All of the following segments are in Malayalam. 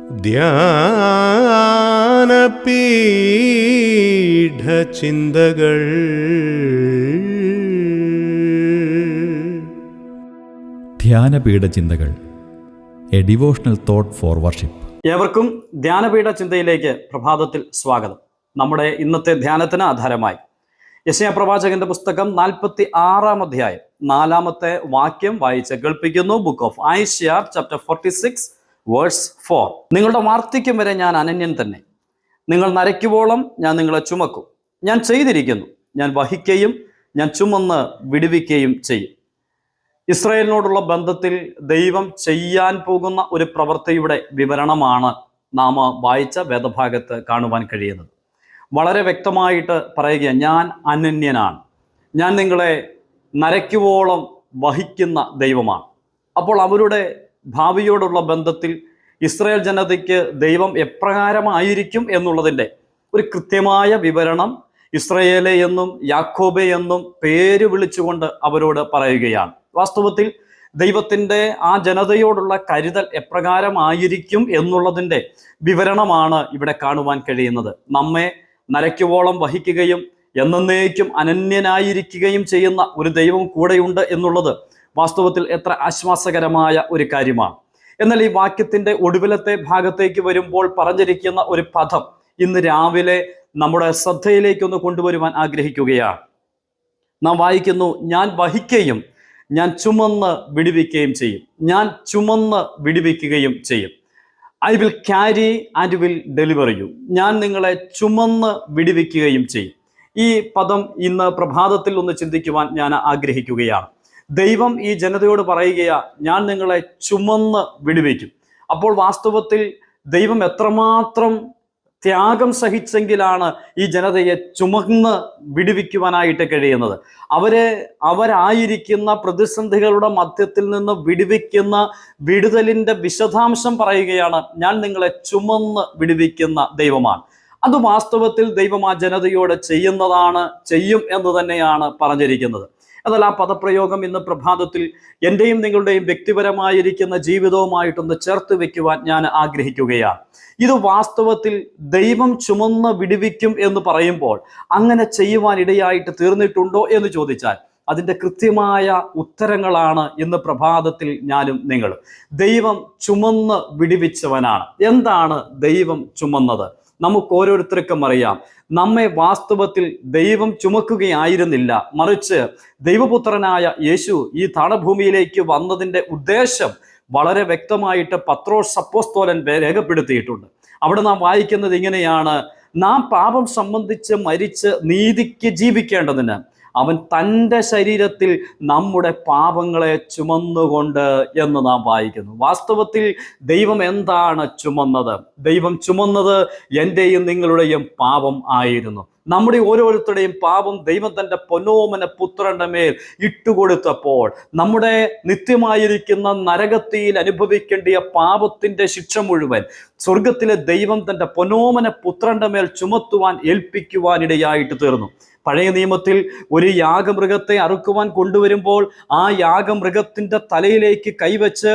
ധ്യാനപീഠചിന്തകൾ. ധ്യാനപീഠ ചിന്തകൾ, A devotional thought four worship. ഏവർക്കും ധ്യാനപീഠ ചിന്തയിലേക്ക് പ്രഭാതത്തിൽ സ്വാഗതം. നമ്മുടെ ഇന്നത്തെ ധ്യാനത്തിന് ആധാരമായി യെശയ്യാ പ്രവാചകന്റെ പുസ്തകം 46-ാം അധ്യായം 4-ാമത്തെ വാക്യം വായിച്ച് കേൾപ്പിക്കുന്നു. Book of Isaiah chapter 46 verse 4. നിങ്ങളുടെ വാർദ്ധക്യം വരെ ഞാൻ അനന്യൻ തന്നെ, നിങ്ങൾ നരയ്ക്കുവോളം ഞാൻ നിങ്ങളെ ചുമക്കും. ഞാൻ ചെയ്തിരിക്കുന്നു, ഞാൻ വഹിക്കുകയും ഞാൻ ചുമന്ന് വിടുവിക്കുകയും ചെയ്യും. ഇസ്രായേലിനോടുള്ള ബന്ധത്തിൽ ദൈവം ചെയ്യാൻ പോകുന്ന ഒരു പ്രവൃത്തിയുടെ വിവരണമാണ് നാം വായിച്ച വേദഭാഗത്ത് കാണുവാൻ കഴിയുന്നത്. വളരെ വ്യക്തമായിട്ട് പറയുക, ഞാൻ അനന്യനാണ്, ഞാൻ നിങ്ങളെ നരയ്ക്കുവോളം വഹിക്കുന്ന ദൈവമാണ്. അപ്പോൾ അവരുടെ ഭാവിയോടുള്ള ബന്ധത്തിൽ ഇസ്രായേൽ ജനതയ്ക്ക് ദൈവം എപ്രകാരമായിരിക്കും എന്നുള്ളതിൻ്റെ ഒരു കൃത്യമായ വിവരണം ഇസ്രായേലെ എന്നും യാക്കോബെ എന്നും പേര് വിളിച്ചുകൊണ്ട് അവരോട് പറയുകയാണ്. വാസ്തവത്തിൽ ദൈവത്തിൻ്റെ ആ ജനതയോടുള്ള കരുതൽ എപ്രകാരമായിരിക്കും എന്നുള്ളതിൻ്റെ വിവരണമാണ് ഇവിടെ കാണുവാൻ കഴിയുന്നത്. നമ്മെ നരയ്ക്കുവോളം വഹിക്കുകയും എന്നേക്കും അനന്യനായിരിക്കുകയും ചെയ്യുന്ന ഒരു ദൈവം കൂടെയുണ്ട് എന്നുള്ളത് വാസ്തവത്തിൽ എത്ര ആശ്വാസകരമായ ഒരു കാര്യമാണ്. എന്നാൽ ഈ വാക്യത്തിൻ്റെ ഒടുവിലത്തെ ഭാഗത്തേക്ക് വരുമ്പോൾ പറഞ്ഞിരിക്കുന്ന ഒരു പദം ഇന്ന് രാവിലെ നമ്മുടെ ശ്രദ്ധയിലേക്കൊന്ന് കൊണ്ടുവരുവാൻ ആഗ്രഹിക്കുകയാണ്. നാം വായിക്കുന്നു, ഞാൻ വഹിക്കുകയും ഞാൻ ചുമന്ന് വിടുവിക്കുകയും ചെയ്യും. ഞാൻ ചുമന്ന് വിടുവിക്കുകയും ചെയ്യും. I will carry and will deliver U. ഞാൻ നിങ്ങളെ ചുമന്ന് വിടുവിക്കുകയും ചെയ്യും. ഈ പദം ഇന്ന് പ്രഭാതത്തിൽ ഒന്ന് ചിന്തിക്കുവാൻ ഞാൻ ആഗ്രഹിക്കുകയാണ്. ദൈവം ഈ ജനതയോട് പറയുകയാ, ഞാൻ നിങ്ങളെ ചുമന്ന് വിടുവിക്കും. അപ്പോൾ വാസ്തവത്തിൽ ദൈവം എത്രമാത്രം ത്യാഗം സഹിച്ചെങ്കിലാണ് ഈ ജനതയെ ചുമന്ന് വിടുവിക്കുവാനായിട്ട് കഴിയുന്നത്. അവരായിരിക്കുന്ന പ്രതിസന്ധികളുടെ മധ്യത്തിൽ നിന്ന് വിടുവിക്കുന്ന വിടുതലിൻ്റെ വിശദാംശം പറയുകയാണ്, ഞാൻ നിങ്ങളെ ചുമന്ന് വിടുവിക്കുന്ന ദൈവമാണ്. അത് വാസ്തവത്തിൽ ദൈവം ആ ജനതയോട് ചെയ്യും എന്ന് തന്നെയാണ് പറഞ്ഞിരിക്കുന്നത്. എന്നാൽ ആ പദപ്രയോഗം ഇന്ന് പ്രഭാതത്തിൽ എൻ്റെയും നിങ്ങളുടെയും വ്യക്തിപരമായിരിക്കുന്ന ജീവിതവുമായിട്ടൊന്ന് ചേർത്ത് വെക്കുവാൻ ഞാൻ ആഗ്രഹിക്കുകയാണ്. ഇത് വാസ്തവത്തിൽ ദൈവം ചുമന്ന് വിടുവിക്കും എന്ന് പറയുമ്പോൾ അങ്ങനെ ചെയ്യുവാൻ ഇടയായിട്ട് തീർന്നിട്ടുണ്ടോ എന്ന് ചോദിച്ചാൽ അതിൻ്റെ കൃത്യമായ ഉത്തരങ്ങളാണ് ഇന്ന് പ്രഭാതത്തിൽ ഞാനും നിങ്ങളും. ദൈവം ചുമന്ന് വിടുവിച്ചവനാണ്. എന്താണ് ദൈവം ചുമന്നത്? നമുക്ക് ഓരോരുത്തർക്കും അറിയാം, നമ്മെ വാസ്തവത്തിൽ ദൈവം ചുമക്കുകയായിരുന്നില്ല, മറിച്ച് ദൈവപുത്രനായ യേശു ഈ താണഭൂമിയിലേക്ക് വന്നതിൻ്റെ ഉദ്ദേശം വളരെ വ്യക്തമായിട്ട് പത്രോസ് അപ്പോസ്തലൻ രേഖപ്പെടുത്തിയിട്ടുണ്ട്. അവിടെ നാം വായിക്കുന്നത് ഇങ്ങനെയാണ്, നാം പാപം സംബന്ധിച്ച് മരിച്ച് നീതിക്ക് ജീവിക്കേണ്ടതിന് അവൻ തൻ്റെ ശരീരത്തിൽ നമ്മുടെ പാപങ്ങളെ ചുമന്നുകൊണ്ട് എന്ന് നാം വായിക്കുന്നു. വാസ്തവത്തിൽ ദൈവം എന്താണ് ചുമന്നത്? ദൈവം ചുമന്നത് എൻ്റെയും നിങ്ങളുടെയും പാപം ആയിരുന്നു. നമ്മുടെ ഓരോരുത്തരുടെയും പാപം ദൈവം തൻ്റെ പൊന്നോമന പുത്രന്റെ മേൽ ഇട്ടുകൊടുത്തപ്പോൾ നമ്മുടെ നിത്യമായിരിക്കുന്ന നരകത്തിയിൽ അനുഭവിക്കേണ്ടിയ പാപത്തിൻ്റെ ശിക്ഷ മുഴുവൻ സ്വർഗത്തിലെ ദൈവം തൻ്റെ പൊന്നോമന പുത്രന്റെ മേൽ ചുമത്തുവാൻ ഏൽപ്പിക്കുവാനിടയായിട്ട് തീർന്നു. പഴയ നിയമത്തിൽ ഒരു യാഗമൃഗത്തെ അറുക്കുവാൻ കൊണ്ടുവരുമ്പോൾ ആ യാഗമൃഗത്തിൻ്റെ തലയിലേക്ക് കൈവച്ച്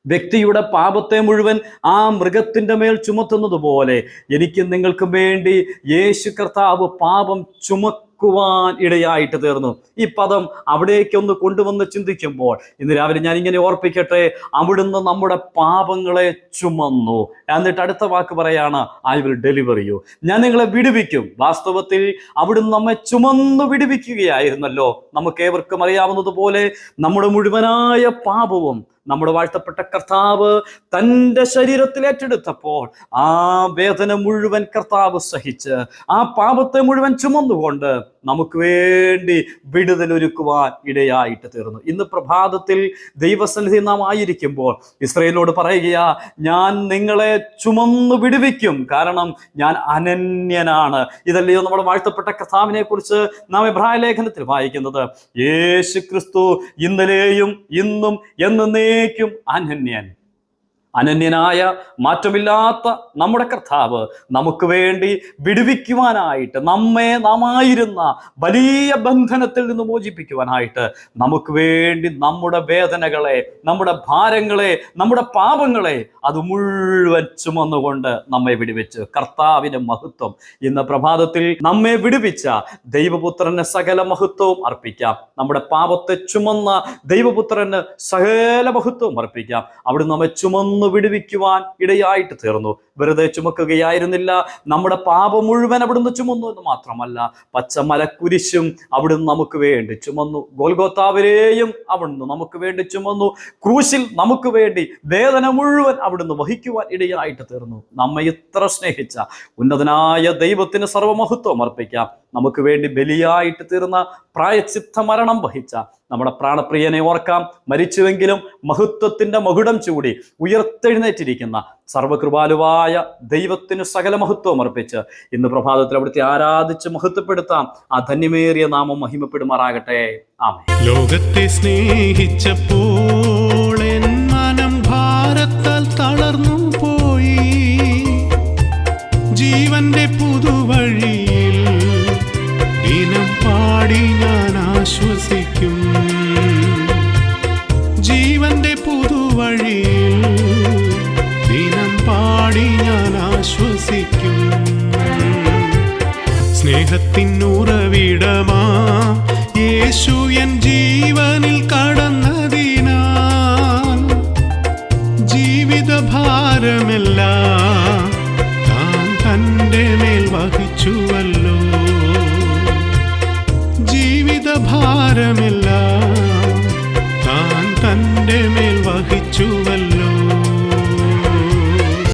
വ്യക്തിയുടെ പാപത്തെ മുഴുവൻ ആ മൃഗത്തിൻ്റെ മേൽ ചുമത്തുന്നത് പോലെ എനിക്കും നിങ്ങൾക്കും വേണ്ടി യേശു കർത്താവ് പാപം ചുമക്കുവാൻ ഇടയായിട്ട് തീർന്നു. ഈ പദം അവിടേക്കൊന്ന് കൊണ്ടുവന്ന് ചിന്തിക്കുമ്പോൾ ഇന്ന് രാവിലെ ഞാൻ ഇങ്ങനെ ഓർപ്പിക്കട്ടെ, അവിടുന്ന് നമ്മുടെ പാപങ്ങളെ ചുമന്നു. എന്നിട്ട് അടുത്ത വാക്ക് പറയാണ്, ഐ വിൽ ഡെലിവർ യു. ഞാൻ നിങ്ങളെ വിടുവിക്കും. വാസ്തവത്തിൽ അവിടുന്ന് നമ്മെ ചുമന്നു വിടുവിക്കുകയായിരുന്നല്ലോ. നമുക്ക് ഏവർക്കും അറിയാവുന്നതുപോലെ നമ്മുടെ മുഴുവനായ പാപവും നമ്മുടെ വാഴ്ത്തപ്പെട്ട കർത്താവ് തൻ്റെ ശരീരത്തിൽ ഏറ്റെടുത്തപ്പോൾ ആ വേദന മുഴുവൻ കർത്താവ് സഹിച്ച് ആ പാപത്തെ മുഴുവൻ ചുമന്നുകൊണ്ട് നമുക്ക് വേണ്ടി വിടുതലൊരുക്കുവാൻ ഇടയായിട്ട് തീർന്നു. ഇന്ന് പ്രഭാതത്തിൽ ദൈവസന്നിധി നാം ആയിരിക്കുമ്പോൾ ഇസ്രായേലിനോട് പറയുകയാ, ഞാൻ നിങ്ങളെ ചുമന്നു വിടുവിക്കും, കാരണം ഞാൻ അനന്യനാണ്. ഇതല്ലയോ നമ്മുടെ വാഴ്ത്തപ്പെട്ട കർത്താവിനെ കുറിച്ച് നാം എബ്രായ ലേഖനത്തിൽ വായിക്കുന്നത്? യേശു ക്രിസ്തു ഇന്നലെയും ഇന്നും എന്നേക്കും അനന്യൻ. അനന്യനായ മാറ്റമില്ലാത്ത നമ്മുടെ കർത്താവ് നമുക്ക് വേണ്ടി വിടുവിക്കുവാനായിട്ട്, നാമായിരുന്ന വലിയ ബന്ധനത്തിൽ നിന്ന് മോചിപ്പിക്കുവാനായിട്ട് നമുക്ക് വേണ്ടി നമ്മുടെ വേദനകളെ, നമ്മുടെ ഭാരങ്ങളെ, നമ്മുടെ പാപങ്ങളെ അത് മുഴുവൻ ചുമന്നുകൊണ്ട് നമ്മെ വിടുവിച്ചു. കർത്താവിന് മഹത്വം. ഇന്ന് പ്രഭാതത്തിൽ നമ്മെ വിടുവിച്ച ദൈവപുത്രന് സകല മഹത്വവും അർപ്പിക്കാം. നമ്മുടെ പാപത്തെ ചുമന്ന ദൈവപുത്രന് സകല മഹത്വവും അർപ്പിക്കാം. അവിടെ നമ്മെ ചുമന്ന് വിടുവിക്കുവാൻ ഇടയായിട്ട് തീർന്നു. വെറുതെ ചുമക്കുകയായിരുന്നില്ല, നമ്മുടെ പാപം മുഴുവൻ അവിടുന്ന് ചുമന്നു എന്ന് മാത്രമല്ല, പച്ചമലക്കുരിശും അവിടുന്ന് നമുക്ക് വേണ്ടി ചുമന്നു. ഗോൽഗോത്താവരെയും അവിടുന്ന് നമുക്ക് വേണ്ടി ചുമന്നു. ക്രൂശിൽ നമുക്ക് വേണ്ടി വേദന മുഴുവൻ അവിടുന്ന് വഹിക്കുവാൻ ഇടയായിട്ട് തീർന്നു. നമ്മെ ഇത്ര സ്നേഹിച്ച ഉന്നതനായ ദൈവത്തിന് സർവമഹത്വം അർപ്പിക്കാം. നമുക്ക് വേണ്ടി ബലിയായിട്ട് തീർന്ന പ്രായശ്ചിത്ത മരണം വഹിച്ച നമ്മുടെ പ്രാണപ്രിയനെ ഓർക്കാം. മരിച്ചുവെങ്കിലും മഹത്വത്തിന്റെ മകുടം ചൂടി ഉയർത്തെഴുന്നേറ്റിരിക്കുന്ന സർവകൃപാലുവായ ദൈവത്തിന് സകല മഹത്വം അർപ്പിച്ച് ഇന്ന് പ്രഭാതത്തിൽ അവിടുത്തെ ആരാധിച്ച് മഹത്വപ്പെടുത്താം. ആ ധന്യമേറിയ നാമം മഹിമപ്പെടുമാറാകട്ടെ. ആമേൻ. ലോകത്തെ സ്നേഹിച്ചപ്പോൾ എൻ മനം ഭാരത്താൽ തളർന്നു പോയി. ജീവന്റെ പുതുവഴിയിൽ ദിനം പാടി ഞാൻ ആശ്വസിക്കും. ജീവന്റെ പുതുവഴിയിൽ ദിനം പാടി ഞാൻ ആശ്വസിക്കും. സ്നേഹത്തിനുറവിടമാ യേശു എൻ